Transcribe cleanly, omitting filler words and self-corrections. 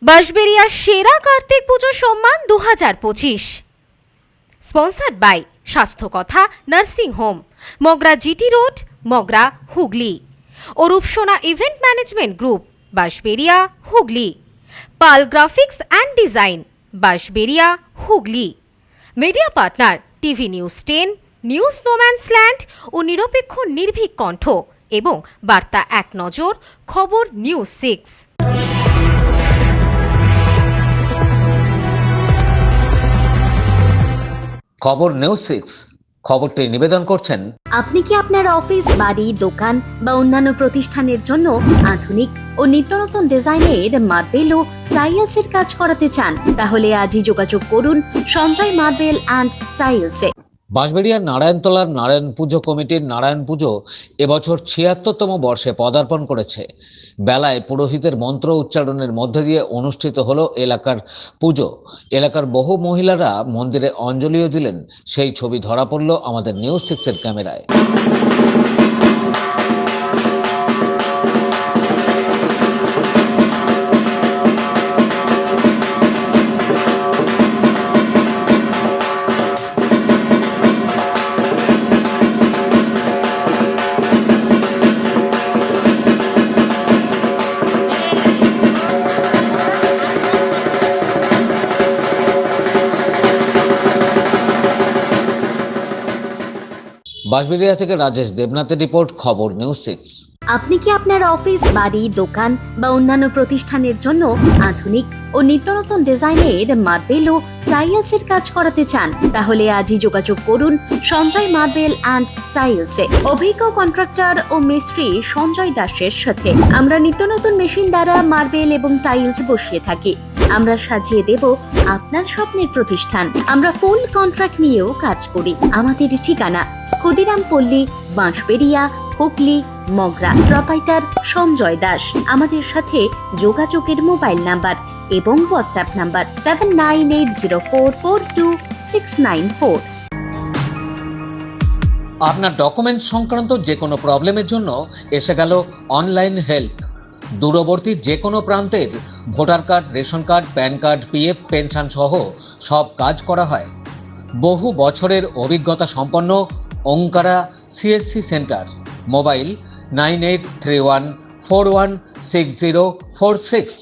বাঁশবেড়িয়া সেরা কার্তিক পুজো সম্মান 2025 sponsored by Swasthya Katha nursing home, Magra GT road, Magra, Hooghly. Arupsona event management group, Bansberia, Hooghly. Pal graphics and design, Bansberia, Hooghly. Media partner TV news 10, news no man's land ও নিরপেক্ষ নির্ভীক কণ্ঠ এবং বার্তা এক নজর, খবর নিউজ 6। খবর নিউজ 6 খবরটি নিবেদন করছেন। আপনি কি আপনার অফিস, বাড়ি, দোকান বা অন্যান্য প্রতিষ্ঠানের জন্য আধুনিক ও নিত্যনতুন ডিজাইনের মার্বেল ও টাইলসের কাজ করাতে চান? তাহলে আজই যোগাযোগ করুন সঞ্জয় মার্বেল অ্যান্ড টাইলসে। বাঁশবেড়িয়ার নারায়ণতলার নারায়ণ পুজো কমিটির নারায়ণ পুজো এবছর ৭৬তম বর্ষে পদার্পণ করেছে। বেলায় পুরোহিতের মন্ত্র উচ্চারণের মধ্যে দিয়ে অনুষ্ঠিত হলো এলাকার পুজো। এলাকার বহু মহিলারা মন্দিরে অঞ্জলিও দিলেন। সেই ছবি ধরা পড়ল আমাদের নিউজ 6-এর ক্যামেরায়। বাঁশবেড়িয়া থেকে রাজেশ দেবনাথের রিপোর্ট, খবর নিউজ 6। আপনি কি আপনার অফিস, বাড়ি, দোকান বা অন্যান্য প্রতিষ্ঠানের জন্য আধুনিক ও নিত্যনতুন ডিজাইনের মার্বেল ও টাইলসের কাজ করাতে চান? তাহলে আজই যোগাযোগ করুন সঞ্জয় মার্বেল অ্যান্ড টাইলসে। অভিজ্ঞ কন্ট্রাক্টর ও মিস্ত্রি সঞ্জয় দাসের সাথে আমরা নিত্যনতুন মেশিন দ্বারা মার্বেল এবং টাইলস বসিয়ে থাকি। আমরা সাজিয়ে দেব আপনার স্বপ্নের প্রতিষ্ঠান। আমরা ফুল কন্ট্রাক্ট নিয়েও কাজ করি। আমাদের ঠিকানা ক্ষুদিরাম পল্লী, বাঁশবেড়িয়া, হুগলি, মগরা। প্রোপাইটার সঞ্জয় দাস। আমাদের সাথে যোগাযোগের মোবাইল নাম্বার এবং হোয়াটসঅ্যাপ নাম্বার 7980442694। আপনার ডকুমেন্ট সংক্রান্ত যে কোনো প্রবলেমের জন্য এসে গেল অনলাইন হেল্প। দূরবর্তী যে কোনো প্রান্তের voter card, ration card, pan card, PF, pension সহ সব কাজ করা হয়। বহু বছরের অভিজ্ঞতা সম্পন্ন ওঙ্কারা সিএসসি সেন্টার। মোবাইল 9831416046।